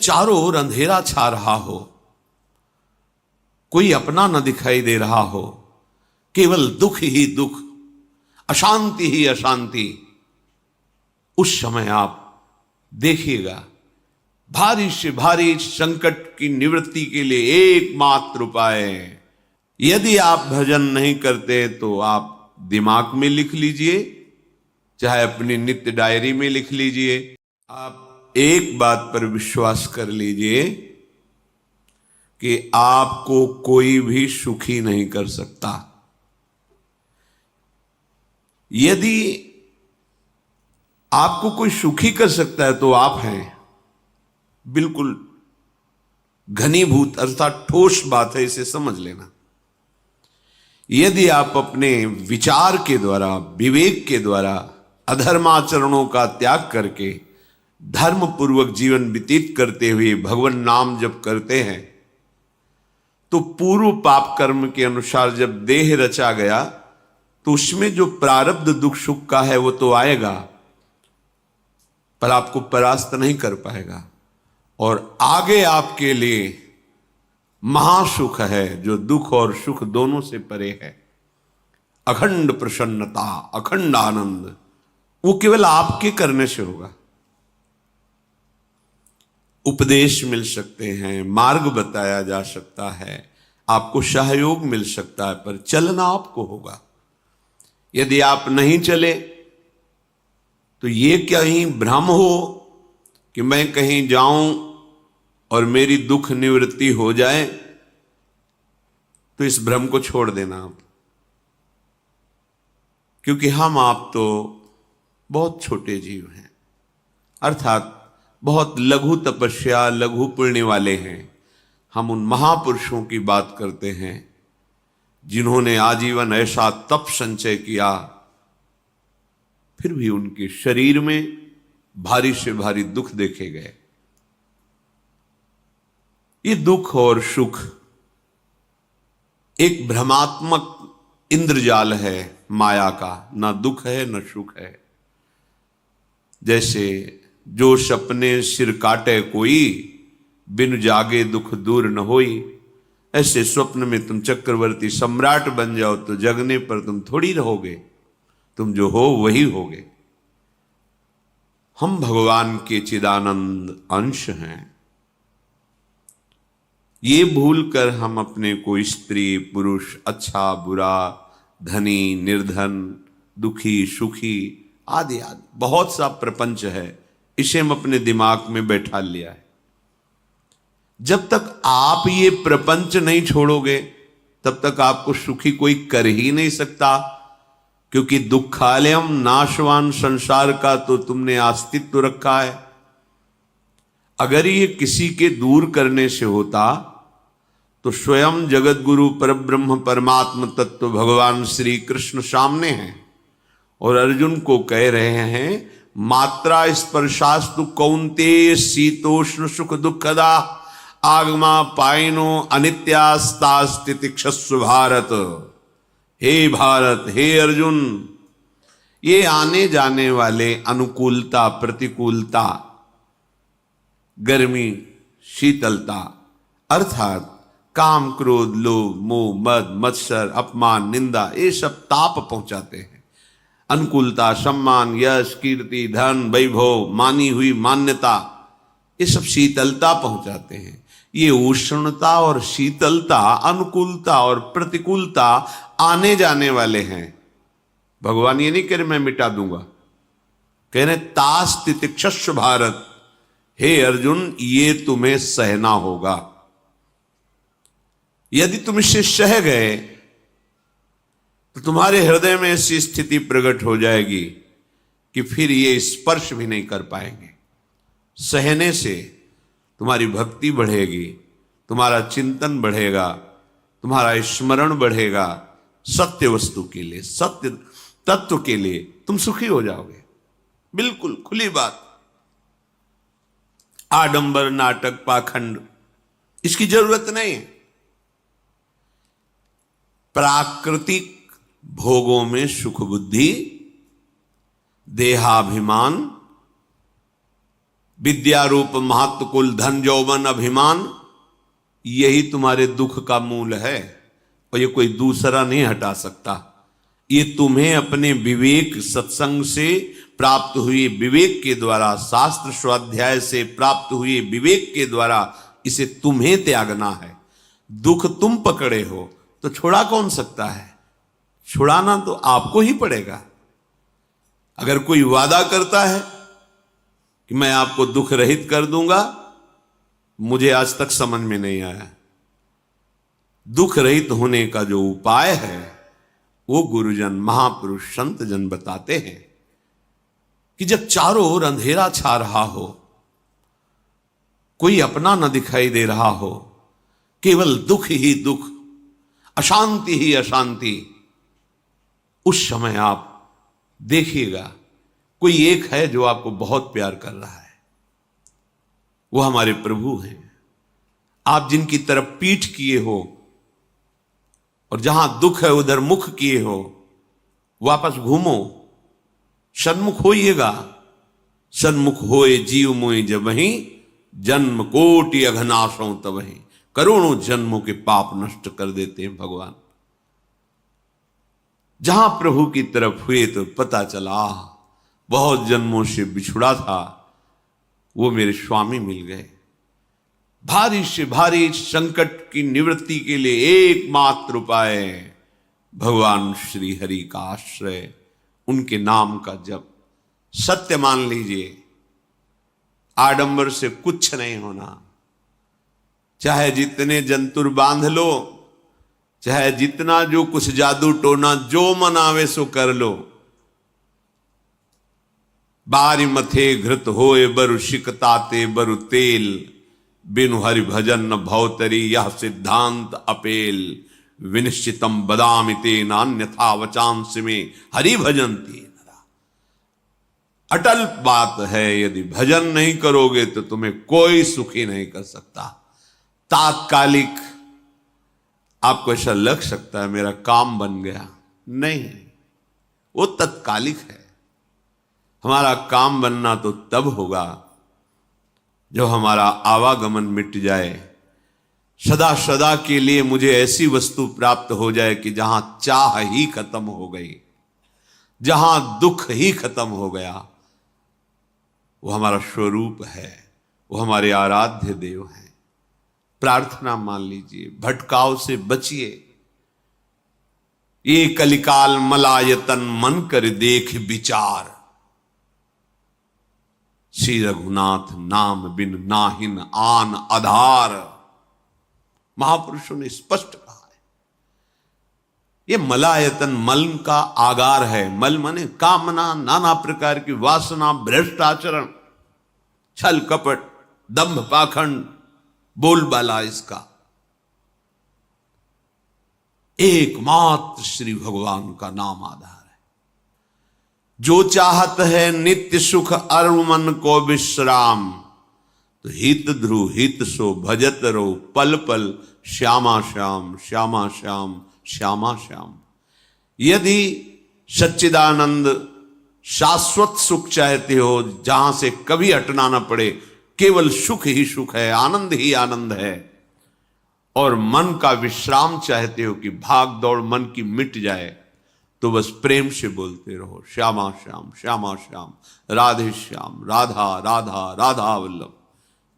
चारों ओर अंधेरा छा रहा हो, कोई अपना न दिखाई दे रहा हो, केवल दुख ही दुख, अशांति ही अशांति, उस समय आप देखिएगा भारी से भारी संकट की निवृत्ति के लिए एकमात्र उपाय है। यदि आप भजन नहीं करते तो आप दिमाग में लिख लीजिए, चाहे अपनी नित्य डायरी में लिख लीजिए। आप एक बात पर विश्वास कर लीजिए कि आपको कोई भी सुखी नहीं कर सकता। यदि आपको कोई सुखी कर सकता है तो आप हैं। बिल्कुल घनीभूत अर्थात ठोस बात है, इसे समझ लेना। यदि आप अपने विचार के द्वारा, विवेक के द्वारा अधर्माचरणों का त्याग करके धर्म पूर्वक जीवन व्यतीत करते हुए भगवान नाम जप करते हैं तो पूर्व पाप कर्म के अनुसार जब देह रचा गया तो उसमें जो प्रारब्ध दुख सुख का है वो तो आएगा, पर आपको परास्त नहीं कर पाएगा। और आगे आपके लिए महासुख है जो दुख और सुख दोनों से परे है। अखंड प्रसन्नता, अखंड आनंद, वो केवल आपके करने से होगा। उपदेश मिल सकते हैं, मार्ग बताया जा सकता है, आपको सहयोग मिल सकता है, पर चलना आपको होगा। यदि आप नहीं चले तो ये कहीं भ्रम हो कि मैं कहीं जाऊं और मेरी दुख निवृत्ति हो जाए, तो इस भ्रम को छोड़ देना आप। क्योंकि हम आप तो बहुत छोटे जीव हैं, अर्थात बहुत लघु तपस्या, लघु पुण्य वाले हैं। हम उन महापुरुषों की बात करते हैं जिन्होंने आजीवन ऐसा तप संचय किया, फिर भी उनके शरीर में भारी से भारी दुख देखे गए। ये दुख और सुख एक भ्रमात्मक इंद्रजाल है माया का, ना दुख है न सुख है। जैसे जो सपने सिर काटे कोई, बिन जागे दुख दूर न होई। ऐसे स्वप्न में तुम चक्रवर्ती सम्राट बन जाओ तो जगने पर तुम थोड़ी रहोगे, तुम जो हो वही होगे। हम भगवान के चिदानंद अंश हैं। ये भूल कर हम अपने को स्त्री पुरुष, अच्छा बुरा, धनी निर्धन, दुखी सुखी आदि आदि बहुत सा प्रपंच है, इसे हम अपने दिमाग में बैठा लिया है। जब तक आप ये प्रपंच नहीं छोड़ोगे तब तक आपको सुखी कोई कर ही नहीं सकता, क्योंकि दुखालयम नाशवान संसार का तो तुमने अस्तित्व रखा है। अगर ये किसी के दूर करने से होता तो स्वयं जगत गुरु परब्रह्म परमात्म तत्व भगवान श्री कृष्ण सामने हैं और अर्जुन को कह रहे हैं, मात्रा स्पर्शास्तु कौन्तेय शीतोष्ण सुख दुखदा आगमा पायनो अनित्यास्तास्तितिक्षस्व भारत। हे भारत, हे अर्जुन, ये आने जाने वाले अनुकूलता प्रतिकूलता, गर्मी शीतलता, अर्थात काम क्रोध लोभ मोह मद मत्सर अपमान निंदा, ये सब ताप पहुंचाते हैं। अनुकूलता सम्मान यश कीर्ति धन वैभव, मानी हुई मान्यता, ये सब शीतलता पहुंचाते हैं। ये उष्णता और शीतलता, अनुकूलता और प्रतिकूलता आने जाने वाले हैं। भगवान ये नहीं कह रहे मैं मिटा दूंगा, कह रहे तास तितिक्षस्व भारत। हे अर्जुन, ये तुम्हें सहना होगा। यदि तुम इसे सह गए तो तुम्हारे हृदय में ऐसी स्थिति प्रकट हो जाएगी कि फिर ये स्पर्श भी नहीं कर पाएंगे। सहने से तुम्हारी भक्ति बढ़ेगी, तुम्हारा चिंतन बढ़ेगा, तुम्हारा स्मरण बढ़ेगा, सत्य वस्तु के लिए, सत्य तत्व के लिए तुम सुखी हो जाओगे। बिल्कुल खुली बात। आडंबर नाटक पाखंड इसकी जरूरत नहीं है। प्राकृतिक भोगों में सुख बुद्धि, देहाभिमान, विद्या रूप महत्व कुल धन यौवन अभिमान, यही तुम्हारे दुख का मूल है और ये कोई दूसरा नहीं हटा सकता। ये तुम्हें अपने विवेक सत्संग से प्राप्त हुए विवेक के द्वारा, शास्त्र स्वाध्याय से प्राप्त हुए विवेक के द्वारा इसे तुम्हें त्यागना है। दुख तुम पकड़े हो तो छुड़ा कौन सकता है? छुड़ाना तो आपको ही पड़ेगा। अगर कोई वादा करता है कि मैं आपको दुख रहित कर दूंगा, मुझे आज तक समझ में नहीं आया। दुख रहित होने का जो उपाय है वो गुरुजन, महापुरुष, संत जन बताते हैं कि जब चारों ओर अंधेरा छा रहा हो, कोई अपना न दिखाई दे रहा हो, केवल दुख ही दुख, अशांति ही अशांति, उस समय आप देखिएगा कोई एक है जो आपको बहुत प्यार कर रहा है। वो हमारे प्रभु हैं। आप जिनकी तरफ पीठ किए हो और जहां दुख है उधर मुख किए हो, वापस घूमो, सन्मुख होइएगा। सन्मुख होए जीव मोए जब वहीं, जन्म कोटि अघनाशों तब वहीं। करोड़ों जन्मों के पाप नष्ट कर देते हैं भगवान। जहां प्रभु की तरफ हुए तो पता चला बहुत जन्मों से बिछुड़ा था, वो मेरे स्वामी मिल गए। भारी से भारी संकट की निवृत्ति के लिए एकमात्र उपाय भगवान श्री हरि का आश्रय, उनके नाम का जप। सत्य मान लीजिए, आडंबर से कुछ नहीं होना। चाहे जितने जंतुर बांध लो, चाहे जितना जो कुछ जादू टोना जो मनावे सो कर लो, बारी मथे घृत होए बरु शिकताते बरु तेल, बिनु हरि भजन न भवतरी यह सिद्धांत अपेल। विनिश्चितम बदामिते नान्यथा वचांस में हरि भजंती। अटल बात है, यदि भजन नहीं करोगे तो तुम्हें कोई सुखी नहीं कर सकता। तात्कालिक आपको ऐसा लग सकता है मेरा काम बन गया, नहीं, वो तत्कालिक है। हमारा काम बनना तो तब होगा जो हमारा आवागमन मिट जाए, सदा सदा के लिए मुझे ऐसी वस्तु प्राप्त हो जाए कि जहां चाह ही खत्म हो गई, जहां दुख ही खत्म हो गया। वो हमारा स्वरूप है, वो हमारे आराध्य देव हैं। प्रार्थना मान लीजिए, भटकाव से बचिए। ये कलिकाल मलायतन मन कर देख विचार, श्री रघुनाथ नाम बिन नाहिन आन आधार। महापुरुषों ने स्पष्ट कहा है। ये मलायतन मल का आगार है। मल माने कामना, नाना प्रकार की वासना, भ्रष्ट आचरण, छल कपट, दंभ पाखंड, बोलबाला, इसका एकमात्र श्री भगवान का नाम आधार है। जो चाहत है नित्य सुख अरु मन को विश्राम, तो हित ध्रुव हित सो भजत रो पल पल श्यामा श्याम श्यामा श्याम श्यामा श्याम। यदि सच्चिदानंद शाश्वत सुख चाहते हो, जहां से कभी हटना ना पड़े, केवल सुख ही सुख है, आनंद ही आनंद है, और मन का विश्राम चाहते हो कि भाग दौड़ मन की मिट जाए, तो बस प्रेम से बोलते रहो श्यामा श्याम श्यामा श्याम, राधे श्याम, राधा राधा राधा वल्लभ।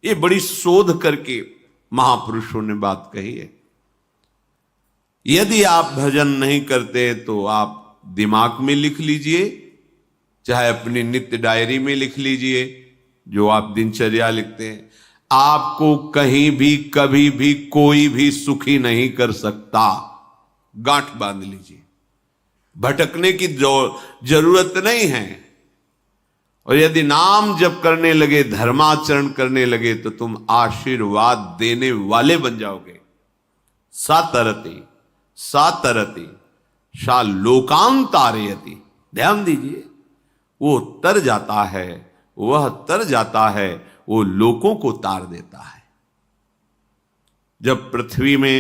ये बड़ी शोध करके महापुरुषों ने बात कही है। यदि आप भजन नहीं करते तो आप दिमाग में लिख लीजिए, चाहे अपनी नित्य डायरी में लिख लीजिए, जो आप दिनचर्या लिखते हैं। आपको कहीं भी कभी भी कोई भी सुखी नहीं कर सकता। गांठ बांध लीजिए। भटकने की जरूरत नहीं है। और यदि नाम जप करने लगे, धर्माचरण करने लगे, तो तुम आशीर्वाद देने वाले बन जाओगे। सातरति सातरति सा लोकांतारयति। ध्यान दीजिए, वो तर जाता है, वह तर जाता है, वो लोकों को तार देता है। जब पृथ्वी में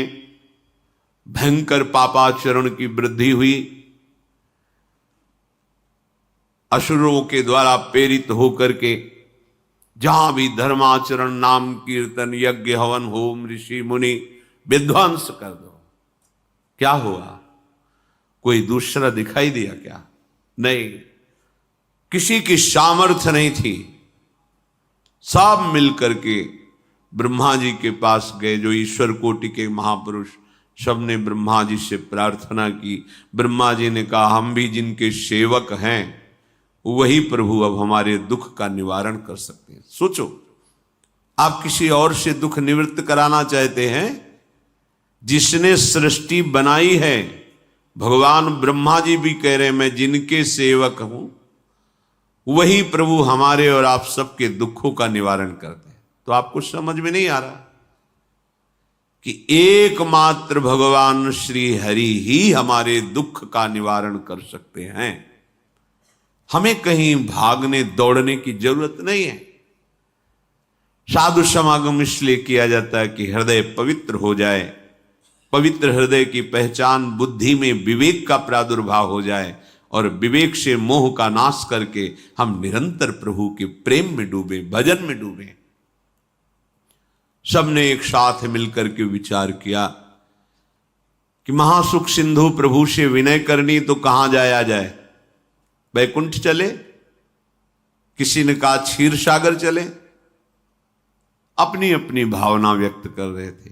भयंकर पापाचरण की वृद्धि हुई, असुरों के द्वारा प्रेरित होकर के जहां भी धर्माचरण, नाम कीर्तन, यज्ञ, हवन, होम, ऋषि मुनि विध्वंस कर दो। क्या हुआ? कोई दूसरा दिखाई दिया क्या? नहीं, किसी की सामर्थ्य नहीं थी। सब मिलकर के ब्रह्मा जी के पास गए, जो ईश्वर कोटि के महापुरुष, सबने ब्रह्मा जी से प्रार्थना की। ब्रह्मा जी ने कहा, हम भी जिनके सेवक हैं वही प्रभु अब हमारे दुख का निवारण कर सकते हैं। सोचो, आप किसी और से दुख निवृत्त कराना चाहते हैं? जिसने सृष्टि बनाई है, भगवान ब्रह्मा जी भी कह रहे हैं मैं जिनके सेवक हूं, वही प्रभु हमारे और आप सबके दुखों का निवारण करते हैं। तो आपको समझ में नहीं आ रहा कि एकमात्र भगवान श्री हरि ही हमारे दुख का निवारण कर सकते हैं। हमें कहीं भागने दौड़ने की जरूरत नहीं है। साधु समागम इसलिए किया जाता है कि हृदय पवित्र हो जाए। पवित्र हृदय की पहचान बुद्धि में विवेक का प्रादुर्भाव हो जाए और विवेक से मोह का नाश करके हम निरंतर प्रभु के प्रेम में डूबे, भजन में डूबे। सबने एक साथ मिलकर के विचार किया कि महासुख सिंधु प्रभु से विनय करनी तो कहां जाया जाए? वैकुंठ चले, किसी ने कहा क्षीर सागर चले। अपनी अपनी भावना व्यक्त कर रहे थे।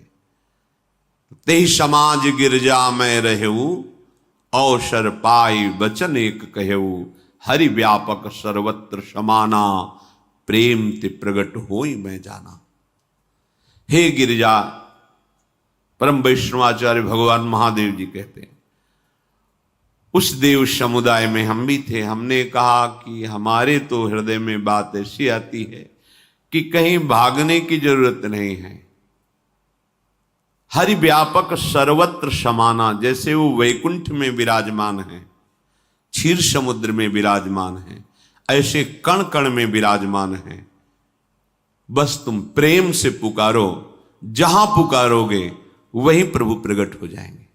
तेहि समाज गिरजा में रहेऊ, अवसर पाई वचन एक कहेऊ, हरि व्यापक सर्वत्र समाना, प्रेम ते प्रगट होई मैं जाना। हे गिरिजा, परम वैष्णवाचार्य भगवान महादेव जी कहते हैं, उस देव समुदाय में हम भी थे। हमने कहा कि हमारे तो हृदय में बात ऐसी आती है कि कहीं भागने की जरूरत नहीं है। हरि व्यापक सर्वत्र समाना, जैसे वो वैकुंठ में विराजमान है, क्षीर समुद्र में विराजमान है, ऐसे कण कण में विराजमान है। बस तुम प्रेम से पुकारो, जहां पुकारोगे वहीं प्रभु प्रकट हो जाएंगे।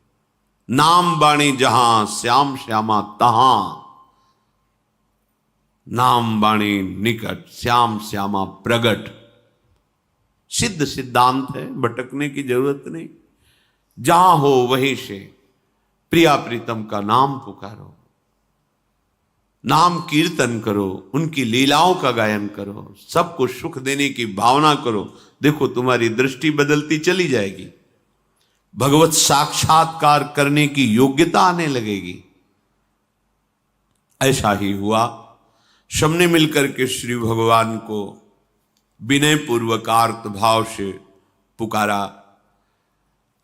नाम बाणी जहां, श्याम श्यामा तहां। नाम बाणी निकट, श्याम श्यामा प्रगट। सिद्ध सिद्धांत है, भटकने की जरूरत नहीं। जहां हो वहीं से प्रिया प्रीतम का नाम पुकारो, नाम कीर्तन करो, उनकी लीलाओं का गायन करो, सबको सुख देने की भावना करो। देखो तुम्हारी दृष्टि बदलती चली जाएगी, भगवत साक्षात्कार करने की योग्यता आने लगेगी। ऐसा ही हुआ। सबने मिलकर के श्री भगवान को विनय पूर्वक आर्त भाव से पुकारा।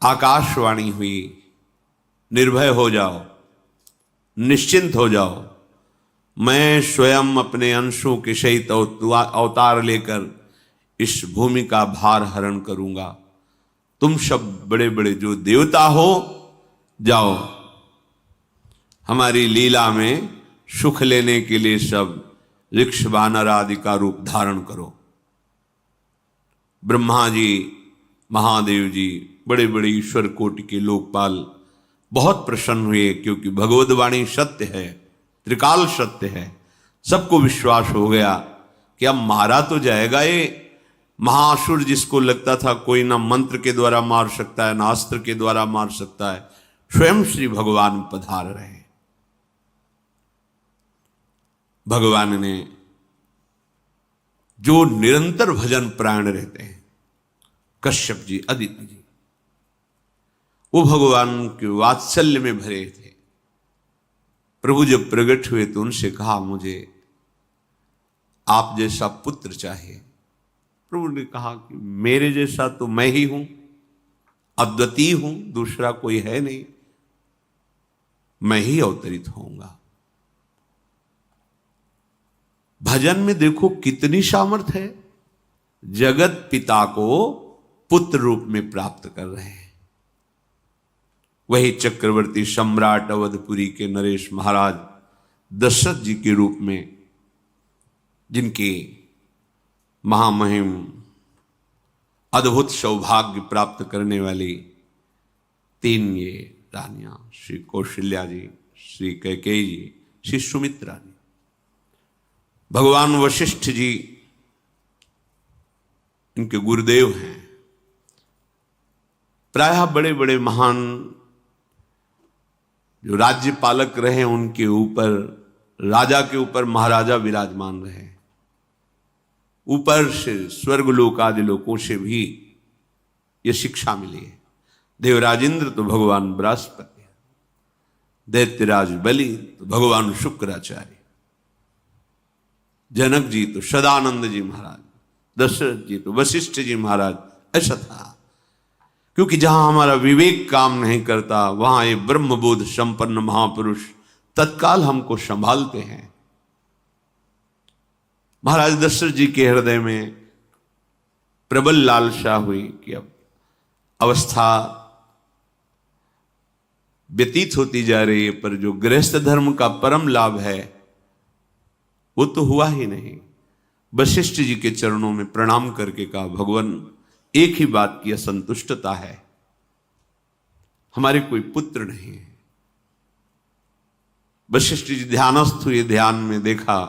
आकाशवाणी हुई, निर्भय हो जाओ, निश्चिंत हो जाओ, मैं स्वयं अपने अंशों के सहित अवतार लेकर इस भूमि का भार हरण करूंगा। तुम सब बड़े बड़े जो देवता हो, जाओ हमारी लीला में सुख लेने के लिए सब ऋक्ष वानर आदि का रूप धारण करो। ब्रह्मा जी, महादेव जी, बड़े बड़े ईश्वर कोटि के लोकपाल बहुत प्रसन्न हुए, क्योंकि भगवद वाणी सत्य है, त्रिकाल सत्य है। सबको विश्वास हो गया कि अब मारा तो जाएगा ये महासुर, जिसको लगता था कोई ना मंत्र के द्वारा मार सकता है, ना अस्त्र के द्वारा मार सकता है। स्वयं श्री भगवान पधार रहे हैं। भगवान ने जो निरंतर भजन प्राण रहते हैं, कश्यप जी, अदिति जी, वो भगवान के वात्सल्य में भरे थे। प्रभु जब प्रकट हुए तो उनसे कहा, मुझे आप जैसा पुत्र चाहिए। प्रभु ने कहा कि मेरे जैसा तो मैं ही हूं, अद्वितीय हूं, दूसरा कोई है नहीं, मैं ही अवतरित होऊंगा। भजन में देखो कितनी सामर्थ्य है। जगत पिता को पुत्र रूप में प्राप्त कर रहे हैं। वही चक्रवर्ती सम्राट अवधपुरी के नरेश महाराज दशरथ जी के रूप में, जिनकी महामहिम अद्भुत सौभाग्य प्राप्त करने वाली तीन ये रानियां, श्री कौशल्या जी, श्री कैकेयी जी, श्री सुमित्रा जी। भगवान वशिष्ठ जी इनके गुरुदेव हैं। प्रायः बड़े बड़े महान जो राज्य पालक रहे उनके ऊपर, राजा के ऊपर महाराजा विराजमान रहे। ऊपर से स्वर्गलोक आदि लोकों से भी यह शिक्षा मिली है। देवराजेंद्र तो भगवान बृहस्पति, दैत्यराज बलि तो भगवान शुक्राचार्य, जनक जी तो सदानंद जी महाराज, दशरथ जी तो वशिष्ठ जी महाराज। ऐसा था क्योंकि जहां हमारा विवेक काम नहीं करता वहां ये ब्रह्मबोध संपन्न महापुरुष तत्काल हमको संभालते हैं। महाराज दशरथ जी के हृदय में प्रबल लालसा हुई कि अब अवस्था व्यतीत होती जा रही है, पर जो गृहस्थ धर्म का परम लाभ है वो तो हुआ ही नहीं। वशिष्ठ जी के चरणों में प्रणाम करके कहा, भगवान एक ही बात की असंतुष्टता है, हमारे कोई पुत्र नहीं है। वशिष्ठ जी ध्यानस्थ हुए, ध्यान में देखा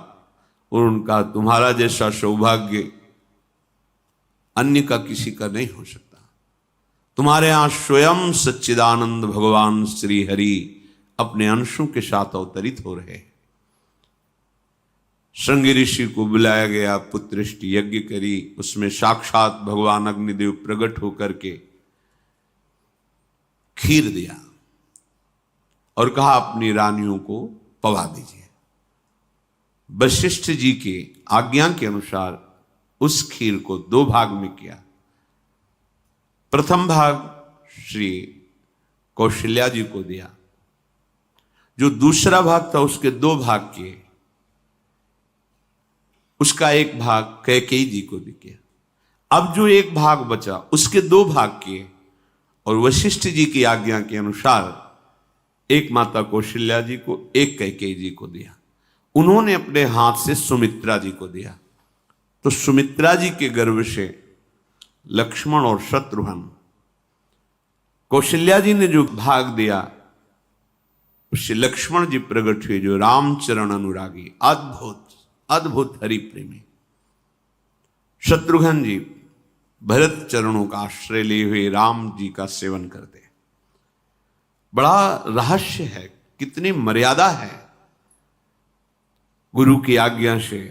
और उनका, तुम्हारा जैसा सौभाग्य अन्य का किसी का नहीं हो सकता। तुम्हारे यहां स्वयं सच्चिदानंद भगवान श्री हरि अपने अंशों के साथ अवतरित हो रहे। श्रृंगी ऋषि को बुलाया गया, पुत्रष्टि यज्ञ करी, उसमें साक्षात भगवान अग्निदेव प्रकट होकर के खीर दिया और कहा अपनी रानियों को पवा दीजिए। वशिष्ठ जी के आज्ञा के अनुसार उस खीर को 2 भाग में किया। प्रथम भाग श्री कौशल्या जी को दिया, जो दूसरा भाग था उसके 2 भाग किए, उसका 1 भाग कैकेयी जी को दिया। अब जो 1 भाग बचा उसके 2 भाग किए और वशिष्ठ जी की आज्ञा के अनुसार एक माता कौशल्या जी को, एक कैकेयी जी को दिया। उन्होंने अपने हाथ से सुमित्रा जी को दिया। तो सुमित्रा जी के गर्भ से लक्ष्मण और शत्रुघ्न, कौशल्या जी ने जो भाग दिया उससे लक्ष्मण जी प्रकट हुए, जो रामचरण अनुरागी, अद्भुत अद्भुत हरि प्रेमी। शत्रुघ्न जी भरत चरणों का आश्रय लिए हुए राम जी का सेवन करते। बड़ा रहस्य है, कितनी मर्यादा है। गुरु की आज्ञा से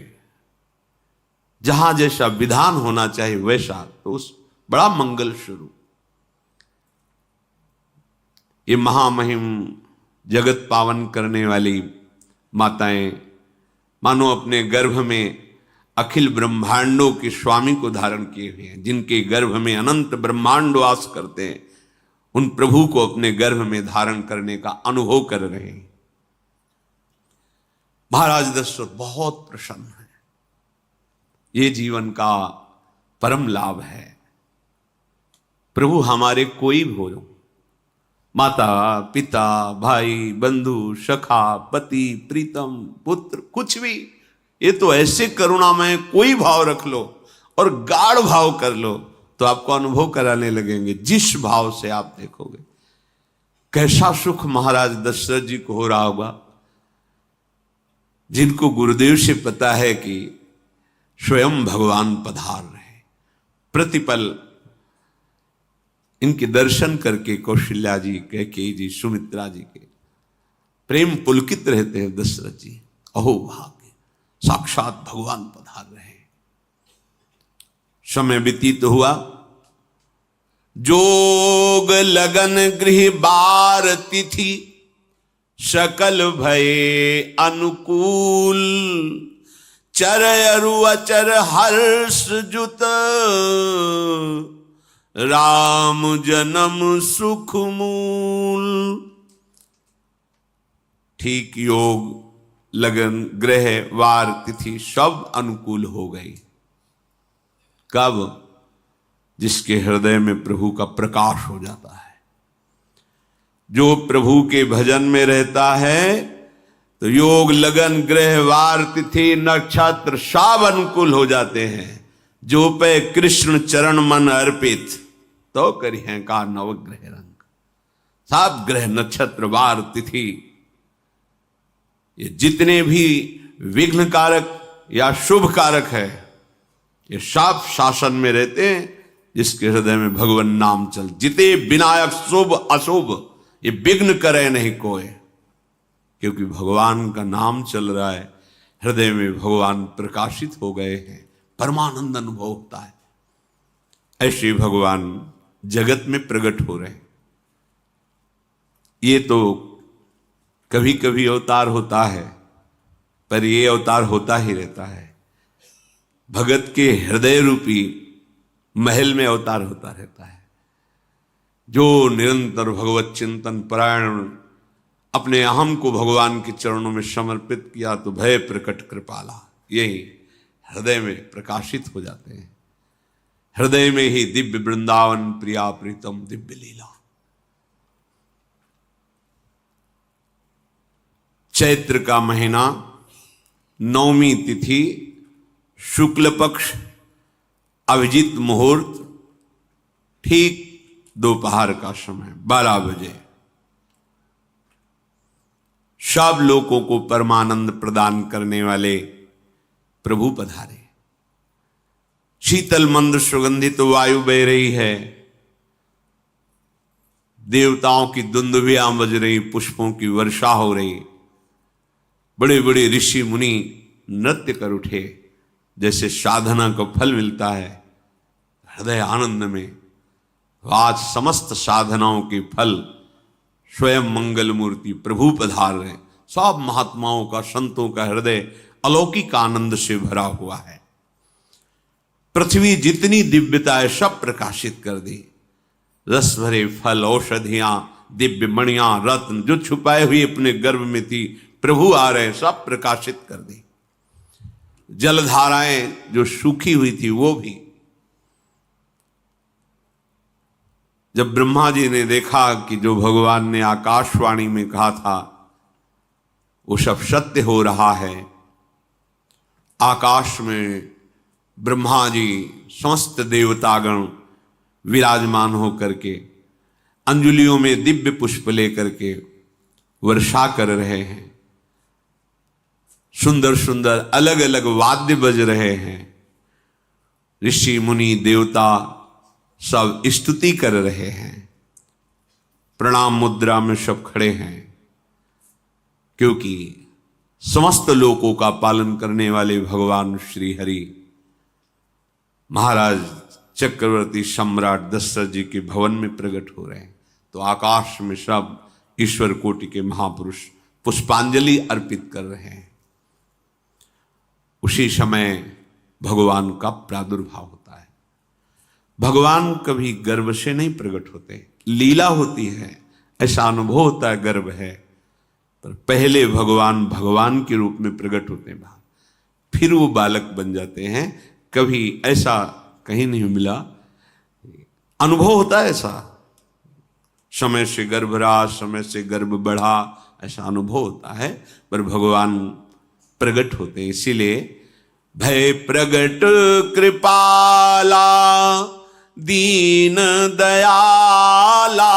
जहां जैसा विधान होना चाहिए वैसा, तो उस बड़ा मंगल शुरू। ये महामहिम जगत पावन करने वाली माताएं मानो अपने गर्भ में अखिल ब्रह्मांडों के स्वामी को धारण किए हुए हैं, जिनके गर्भ में अनंत ब्रह्मांड वास करते हैं, उन प्रभु को अपने गर्भ में धारण करने का अनुभव कर रहे हैं। महाराज दशरथ बहुत प्रसन्न है। ये जीवन का परम लाभ है। प्रभु हमारे कोई भी हो, माता पिता भाई बंधु सखा पति प्रीतम पुत्र, कुछ भी, ये तो ऐसे करुणामय कोई भाव रख लो और गाढ़ भाव कर लो तो आपको अनुभव कराने लगेंगे। जिस भाव से आप देखोगे कैसा सुख महाराज दशरथ जी को हो रहा होगा, जिनको गुरुदेव से पता है कि स्वयं भगवान पधार रहे। प्रतिपल इनके दर्शन करके कौशल्या जी, कैकेयी जी, सुमित्रा जी के प्रेम पुलकित रहते हैं। दशरथ जी, अहो भाग्य, साक्षात भगवान पधार रहे। समय व्यतीत हुआ, जोग लगन गृह बार तिथि, सकल भये अनुकूल, चर अरु अचर हर्ष जुत, राम जन्म सुख मूल। ठीक योग लगन ग्रह वार तिथि सब अनुकूल हो गई। कब? जिसके हृदय में प्रभु का प्रकाश हो जाता है। जो प्रभु के भजन में रहता है तो योग लगन ग्रह वार तिथि नक्षत्र सब अनुकूल हो जाते हैं। जो पे कृष्ण चरण मन अर्पित, तो करी हैं का नवग्रह रंग। सब ग्रह नक्षत्र वार तिथि, ये जितने भी विघ्न कारक या शुभ कारक है, ये सब शासन में रहते हैं जिसके हृदय में भगवान नाम चल। जिते विनायक शुभ अशुभ ये विघ्न करे नहीं कोई, क्योंकि भगवान का नाम चल रहा है, हृदय में भगवान प्रकाशित हो गए हैं, परमानंद अनुभव होता है। ऐसे भगवान जगत में प्रकट हो रहे हैं। ये तो कभी कभी अवतार होता है, पर ये अवतार होता ही रहता है। भगत के हृदय रूपी महल में अवतार होता रहता है। जो निरंतर भगवत चिंतन परायण अपने अहम को भगवान के चरणों में समर्पित किया तो भय प्रकट कृपाला, यही हृदय में प्रकाशित हो जाते हैं। हृदय में ही दिव्य वृंदावन प्रिया प्रीतम दिव्य लीला। चैत्र का महीना, नवमी तिथि, शुक्ल पक्ष, अभिजीत मुहूर्त, ठीक दोपहर का समय 12 बजे सब लोगों को परमानंद प्रदान करने वाले प्रभु पधारे। शीतल मंद सुगंधित वायु बह रही है, देवताओं की दुंदुभियां बज रही, पुष्पों की वर्षा हो रही, बड़े बड़े ऋषि मुनि नृत्य कर उठे। जैसे साधना का फल मिलता है हृदय आनंद में, आज समस्त साधनाओं के फल स्वयं मंगल मूर्ति प्रभु पधार रहे। सब महात्माओं का, संतों का हृदय अलौकिक आनंद से भरा हुआ है। पृथ्वी जितनी दिव्यता है सब प्रकाशित कर दी। रस भरे फल, औषधियां, दिव्य मणियां, रत्न जो छुपाए हुए अपने गर्भ में थी, प्रभु आ रहे, सब प्रकाशित कर दी। जलधाराएं जो सूखी हुई थी वो भी। जब ब्रह्मा जी ने देखा कि जो भगवान ने आकाशवाणी में कहा था वो सब सत्य हो रहा है, आकाश में ब्रह्मा जी समस्त देवतागण विराजमान होकर के अंजलियों में दिव्य पुष्प लेकर के वर्षा कर रहे हैं। सुंदर सुंदर अलग अलग वाद्य बज रहे हैं। ऋषि मुनि देवता सब स्तुति कर रहे हैं। प्रणाम मुद्रा में सब खड़े हैं, क्योंकि समस्त लोकों का पालन करने वाले भगवान श्री हरि महाराज चक्रवर्ती सम्राट दशरथ जी के भवन में प्रकट हो रहे हैं। तो आकाश में सब ईश्वर कोटि के महापुरुष पुष्पांजलि अर्पित कर रहे हैं। उसी समय भगवान का प्रादुर्भाव होता है। भगवान कभी गर्भ से नहीं प्रकट होते, लीला होती है, ऐसा अनुभव होता है गर्भ है, पर पहले भगवान भगवान के रूप में प्रकट होते हैं, फिर वो बालक बन जाते हैं। कभी ऐसा कहीं नहीं मिला, अनुभव होता है ऐसा, समय से गर्भ रहा, समय से गर्भ बढ़ा, ऐसा अनुभव होता है, पर भगवान प्रकट होते हैं। इसीलिए भय प्रगट कृपाला दीन दयाला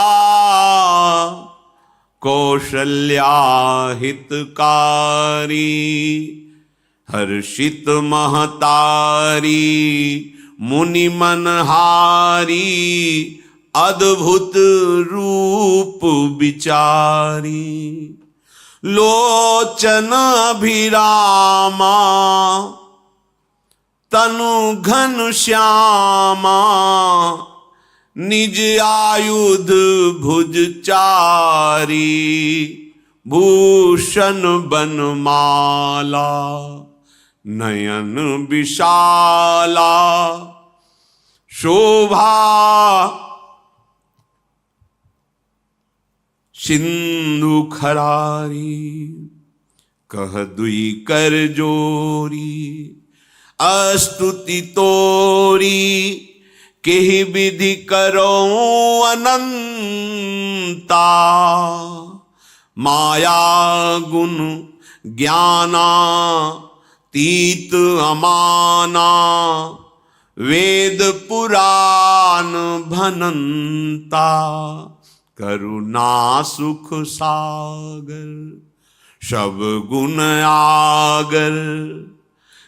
कौशल्या हितकारी हर्षित महतारी मुनि मनहारी अद्भुत रूप विचारी लोचन अभिरामा तनु घन श्यामा निज आयुध भुज चारी भूषण बनमाला नयन विशाला शोभा सिंधु खरारी कह दुई कर जोरी अस्तुति तोरी केहि विधि करो अनंता माया गुण ज्ञाना तीत अमाना वेद पुराण भनंता करुणा सुख सागर सब गुण आगर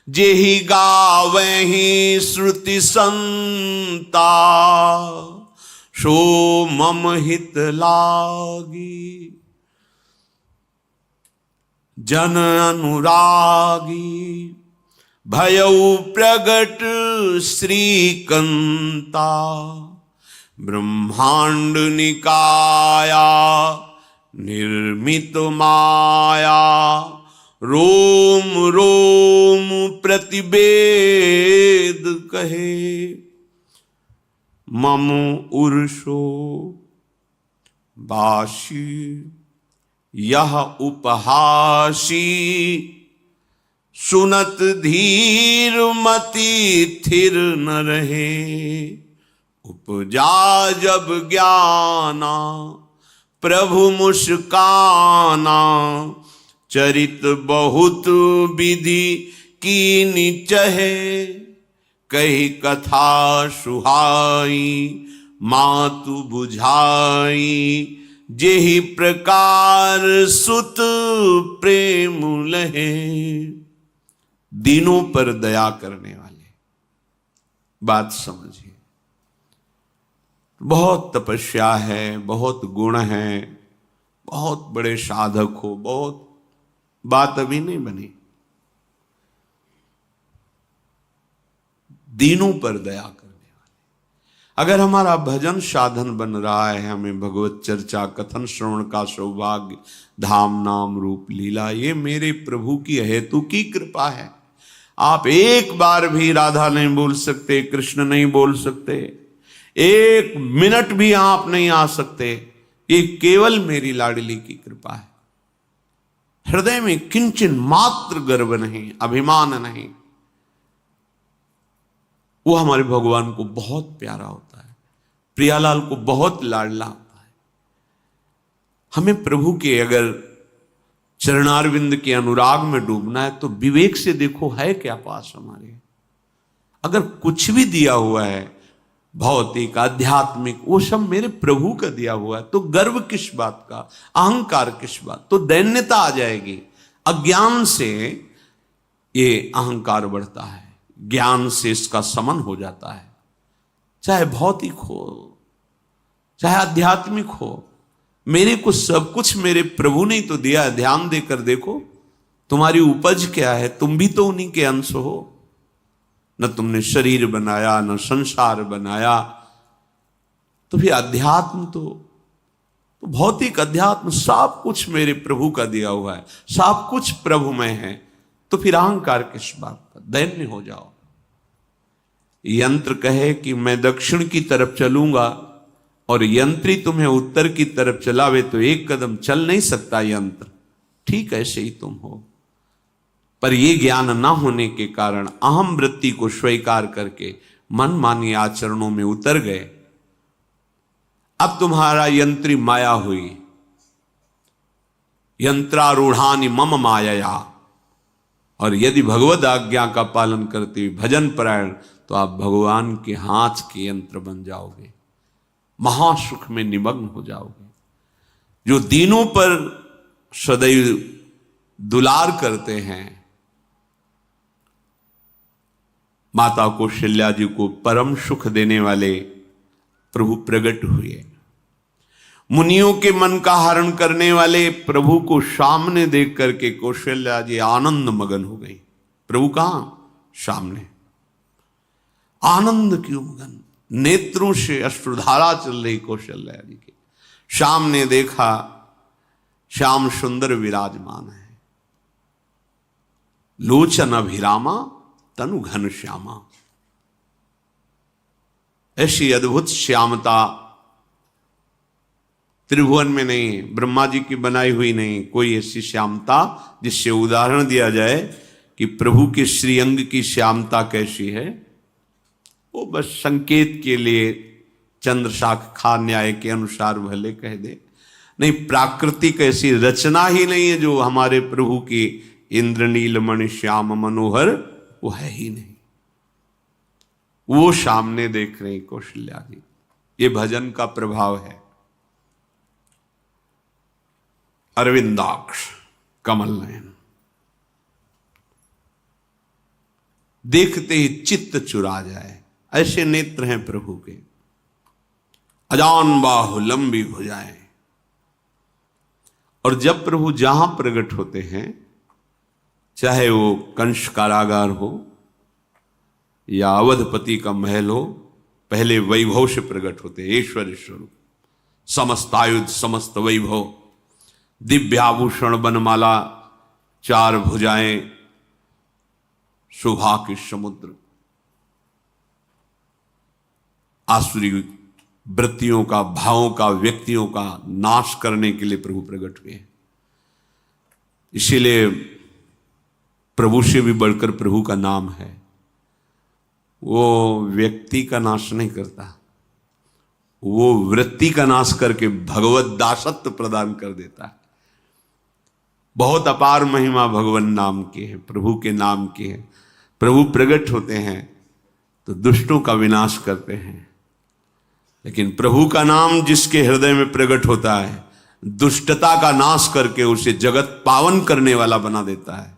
जेहि गावहि श्रुति संता, सो मम हित लागी। जन अनुरागी भयउ प्रगट श्रीकंता, ब्रह्मांड निकाया निर्मित माया, रोम रोम प्रतिवेद कहे, मम उर्षो बाशी यह उपहासी, सुनत धीर मति थिर न रहे। उपजा जब ज्ञाना प्रभु मुस्काना, चरित बहुत विधि कीनि चहे। कही कथा सुहाई मातु बुझाई, जेहि प्रकार सुत प्रेम लहे। दीनों पर दया करने वाले, बात समझिए। बहुत तपस्या है, बहुत गुण है, बहुत बड़े साधक हो, बहुत बात अभी नहीं बनी। दीनों पर दया करने वाले। अगर हमारा भजन साधन बन रहा है, हमें भगवत चर्चा कथन श्रवण का सौभाग्य, धाम नाम रूप लीला, ये मेरे प्रभु की हेतु की कृपा है। आप एक बार भी राधा नहीं बोल सकते, कृष्ण नहीं बोल सकते, एक मिनट भी आप नहीं आ सकते, ये केवल मेरी लाडली की कृपा है। हृदय में किंचन मात्र गर्व नहीं, अभिमान नहीं। वो हमारे भगवान को बहुत प्यारा होता है, प्रियालाल को बहुत लाडला होता है। हमें प्रभु के अगर चरणारविंद के अनुराग में डूबना है तो विवेक से देखो है क्या पास हमारे। अगर कुछ भी दिया हुआ है भौतिक आध्यात्मिक, वो सब मेरे प्रभु का दिया हुआ है, तो गर्व किस बात का, अहंकार किस बात, तो दैन्यता आ जाएगी। अज्ञान से ये अहंकार बढ़ता है, ज्ञान से इसका समन हो जाता है। चाहे भौतिक हो चाहे आध्यात्मिक हो, मेरे को सब कुछ मेरे प्रभु ने तो दिया है। ध्यान देकर देखो तुम्हारी उपज क्या है, तुम भी तो उन्हीं के अंश हो। न तुमने शरीर बनाया, न संसार बनाया, तो फिर अध्यात्म तो भौतिक अध्यात्म सब कुछ मेरे प्रभु का दिया हुआ है, सब कुछ प्रभु में है। तो फिर अहंकार किस बात का, दैन्य हो जाओ। यंत्र कहे कि मैं दक्षिण की तरफ चलूंगा और यंत्री तुम्हें उत्तर की तरफ चलावे तो एक कदम चल नहीं सकता यंत्र। ठीक ऐसे ही तुम हो, पर यह ज्ञान ना होने के कारण अहम वृत्ति को स्वीकार करके मनमानी आचरणों में उतर गए। अब तुम्हारा यंत्री माया हुई, यंत्रारूढ़ानि मम माया। और यदि भगवद आज्ञा का पालन करते हुए भजन परायण, तो आप भगवान के हाथ के यंत्र बन जाओगे, महासुख में निमग्न हो जाओगे। जो दीनों पर सदैव दुलार करते हैं, माता कौशल्या जी को परम सुख देने वाले प्रभु प्रकट हुए। मुनियों के मन का हरण करने वाले प्रभु को सामने देख करके कौशल्या जी आनंद मगन हो गई। प्रभु कहां? सामने। आनंद क्यों मगन, नेत्रों से अश्रुधारा चल रही कौशल्या जी के। सामने देखा श्याम सुंदर विराजमान है, लोचन अभिरामा तनु घन श्यामा। ऐसी अद्भुत श्यामता त्रिभुवन में नहीं, ब्रह्मा जी की बनाई हुई नहीं कोई ऐसी श्यामता जिससे उदाहरण दिया जाए कि प्रभु के श्रीअंग की श्यामता कैसी है। वो बस संकेत के लिए चंद्र शाखा न्याय के अनुसार भले कह दे, नहीं प्राकृतिक ऐसी रचना ही नहीं है जो हमारे प्रभु की इंद्रनील मणि श्याम मनोहर, वो है ही नहीं। वो सामने देख रहे कौशल्या जी। ये भजन का प्रभाव है। अरविंदाक्ष कमल नयन, देखते ही चित्त चुरा जाए, ऐसे नेत्र हैं प्रभु के। अजान बाहु लंबी भुजाएं। और जब प्रभु जहां प्रकट होते हैं, चाहे वो कंस कारागार हो या अवधपति का महल हो, पहले वैभव से प्रकट होते हैं। ऐश्वर्य स्वरूप, समस्त आयुध, समस्त वैभव, दिव्य आभूषण, बनमाला, 4 भुजाएं, शोभा के समुद्र। आसुरी वृत्तियों का, भावों का, व्यक्तियों का नाश करने के लिए प्रभु प्रकट हुए हैं। इसीलिए प्रभु से भी बढ़कर प्रभु का नाम है। वो व्यक्ति का नाश नहीं करता, वो वृत्ति का नाश करके भगवत दासत्व प्रदान कर देता है। बहुत अपार महिमा भगवान नाम की है, प्रभु के नाम की है। प्रभु प्रकट होते हैं तो दुष्टों का विनाश करते हैं, लेकिन प्रभु का नाम जिसके हृदय में प्रकट होता है, दुष्टता का नाश करके उसे जगत पावन करने वाला बना देता है।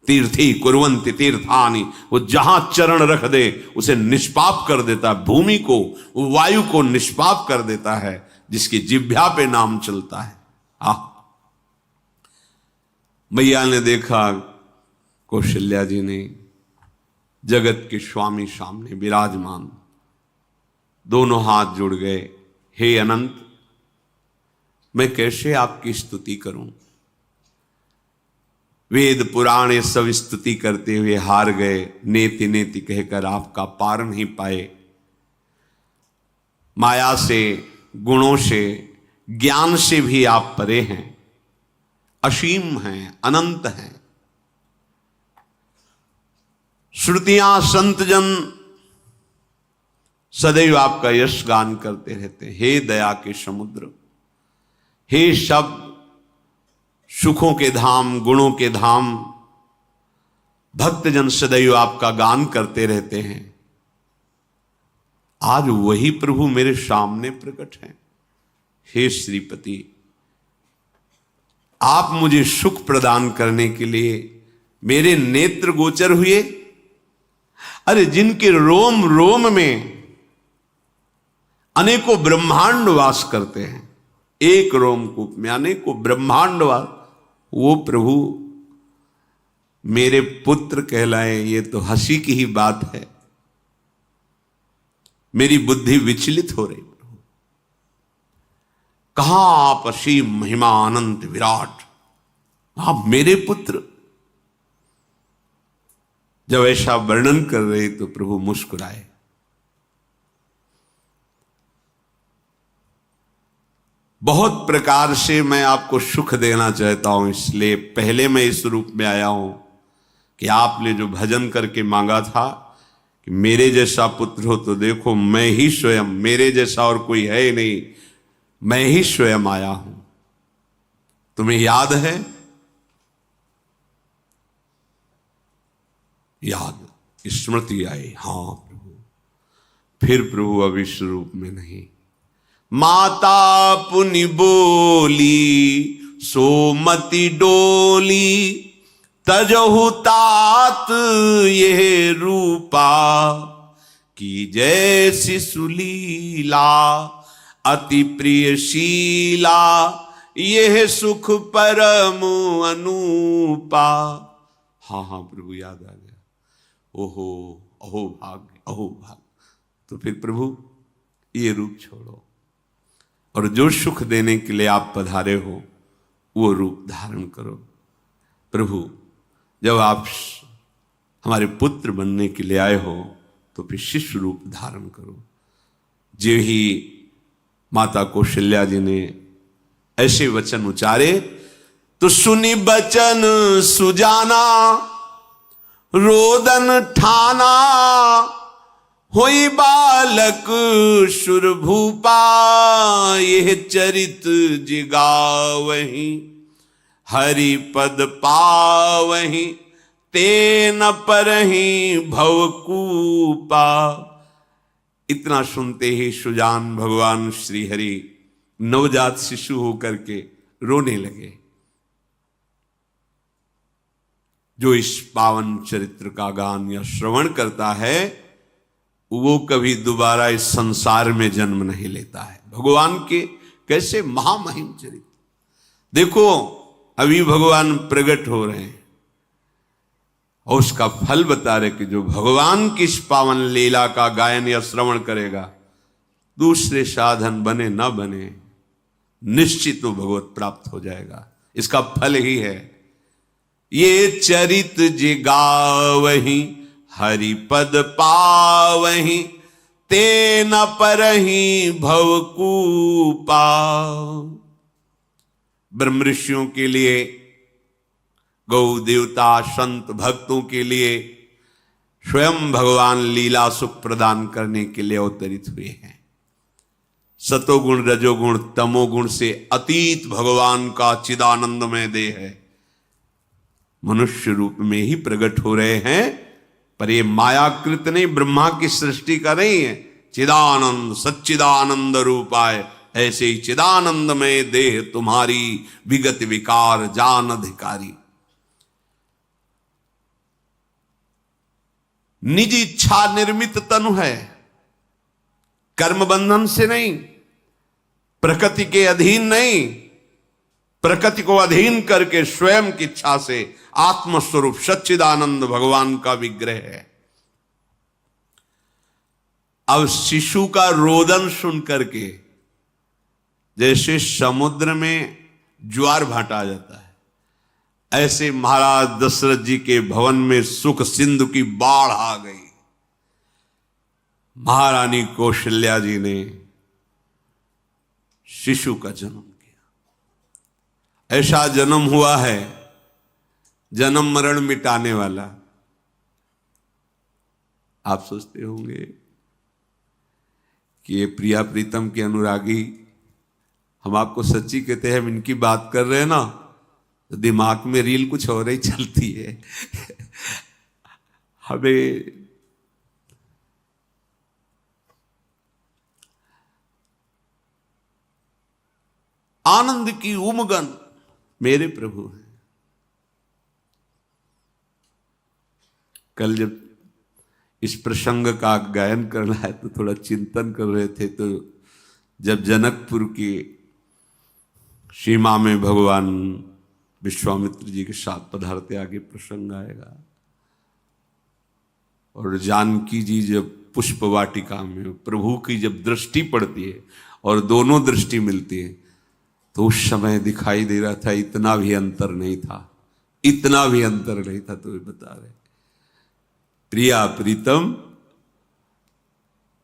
तीर्थी कुर्वन्ति तीर्थानि, वो जहां चरण रख दे उसे निष्पाप कर देता है। भूमि को, वायु को निष्पाप कर देता है, जिसकी जिह्वा पे नाम चलता है। मैया ने देखा, कौशल्या जी ने, जगत के स्वामी सामने विराजमान, दोनों हाथ जुड़ गए। हे अनंत, मैं कैसे आपकी स्तुति करूं? वेद पुराण ये सब स्तुति करते हुए हार गए। नेति नेति कहकर आपका पार नहीं पाए। माया से, गुणों से, ज्ञान से भी आप परे हैं, असीम हैं, अनंत हैं। श्रुतियां, संतजन सदैव आपका यश गान करते रहते हैं। हे दया के समुद्र, हे शब्द, सुखों के धाम, गुणों के धाम, भक्तजन सदैव आपका गान करते रहते हैं। आज वही प्रभु मेरे सामने प्रकट हैं। हे श्रीपति, आप मुझे सुख प्रदान करने के लिए मेरे नेत्र गोचर हुए। अरे जिनके रोम रोम में अनेकों ब्रह्मांड वास करते हैं, एक रोमकूप में अनेकों ब्रह्मांड वास, वो प्रभु मेरे पुत्र कहलाए, ये तो हंसी की ही बात है। मेरी बुद्धि विचलित हो रही। प्रभु कहां आप असीम महिमा अनंत विराट, आप मेरे पुत्र। जब ऐसा वर्णन कर रहे तो प्रभु मुस्कुराए। बहुत प्रकार से मैं आपको सुख देना चाहता हूं, इसलिए पहले मैं इस रूप में आया हूं कि आपने जो भजन करके मांगा था कि मेरे जैसा पुत्र हो, तो देखो मैं ही स्वयं, मेरे जैसा और कोई है ही नहीं, मैं ही स्वयं आया हूं। तुम्हें याद है? याद, स्मृति आई। हाँ प्रभु। फिर प्रभु अब इस रूप में नहीं। माता पुनि बोली सोमति डोली, तजहु तात ये रूपा, की जैसी सुलीला अति प्रियशीला, यह सुख परम अनूपा। हाँ हाँ प्रभु, याद आ गया। ओहो, अहो भाग्य, अहो भाग्य। तो फिर प्रभु ये रूप छोड़ो, और जो सुख देने के लिए आप पधारे हो वो रूप धारण करो। प्रभु, जब आप हमारे पुत्र बनने के लिए आए हो तो फिर शिष्य रूप धारण करो। जो ही माता कौशल्या जी ने ऐसे वचन उचारे तो सुनी बचन सुजाना, रोदन ठाना, होई बालक सुरभूपा, यह चरित जिगावहीं, हरि पद पावहीं, तेन परहीं भवकूपा। इतना सुनते ही सुजान भगवान श्री हरि नवजात शिशु होकर के रोने लगे। जो इस पावन चरित्र का गान या श्रवण करता है वो कभी दोबारा इस संसार में जन्म नहीं लेता है। भगवान के कैसे महामहिम चरित्र, देखो अभी भगवान प्रकट हो रहे हैं और उसका फल बता रहे कि जो भगवान की इस पावन लीला का गायन या श्रवण करेगा, दूसरे साधन बने ना बने, निश्चित वो भगवत प्राप्त हो जाएगा। इसका फल ही है ये चरित जे गावहीं हरिपद पावहीं, ते न परहीं भवकूपा। ब्रह्म ऋषियों के लिए, गौ देवता संत भक्तों के लिए स्वयं भगवान लीला सुख प्रदान करने के लिए अवतरित हुए हैं। सतोगुण रजोगुण तमोगुण से अतीत भगवान का चिदानंदमय देह है, मनुष्य रूप में ही प्रकट हो रहे हैं। पर ये मायाकृत नहीं, ब्रह्मा की सृष्टि का नहीं है। चिदानंद सच्चिदानंद रूपाय, ऐसे ही चिदानंदमय देह तुम्हारी, विगत विकार जान अधिकारी। निज इच्छा निर्मित तनु है, कर्म बंधन से नहीं, प्रकृति के अधीन नहीं, प्रकृति को अधीन करके स्वयं की इच्छा से आत्मस्वरूप सच्चिदानंद भगवान का विग्रह है। अब शिशु का रोदन सुन करके जैसे समुद्र में ज्वार भाटा आ जाता है, ऐसे महाराज दशरथ जी के भवन में सुख सिंधु की बाढ़ आ गई। महारानी कौशल्या जी ने शिशु का जन्म किया। ऐसा जन्म हुआ है जन्म मरण मिटाने वाला। आप सोचते होंगे कि ये प्रिया प्रीतम के अनुरागी, हम आपको सच्ची कहते हैं, हम इनकी बात कर रहे हैं ना तो दिमाग में रील कुछ और ही चलती है। हमें आनंद की उमगन मेरे प्रभु हैं। कल जब इस प्रसंग का गायन करना है तो थोड़ा चिंतन कर रहे थे, तो जब जनकपुर की सीमा में भगवान विश्वामित्र जी के साथ पधारते, आगे प्रसंग आएगा, और जानकी जी जब पुष्प वाटिका में प्रभु की जब दृष्टि पड़ती है और दोनों दृष्टि मिलती है, तो उस समय दिखाई दे रहा था इतना भी अंतर नहीं था, इतना भी अंतर नहीं था। तो वे बता रहे प्रिया प्रीतम,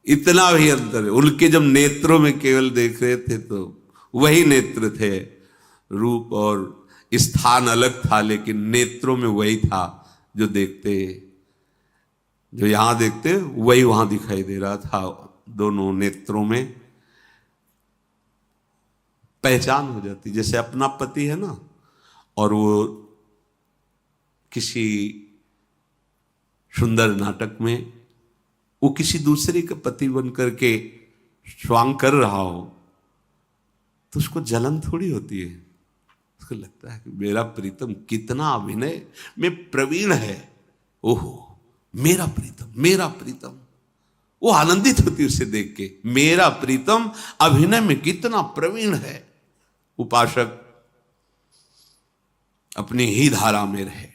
इतना भी अंतर है। उनके जब नेत्रों में केवल देख रहे थे तो वही नेत्र थे, रूप और स्थान अलग था, लेकिन नेत्रों में वही था जो देखते, जो यहां देखते वही वहां दिखाई दे रहा था। दोनों नेत्रों में पहचान हो जाती, जैसे अपना पति है ना, और वो किसी सुंदर नाटक में वो किसी दूसरे का पति बन करके स्वांग कर रहा हो तो उसको जलन थोड़ी होती है, उसको लगता है कि मेरा प्रीतम कितना अभिनय में प्रवीण है, ओहो मेरा प्रीतम, मेरा प्रीतम। वो आनंदित होती है उसे देख के, मेरा प्रीतम अभिनय में कितना प्रवीण है। उपासक अपनी ही धारा में रहे।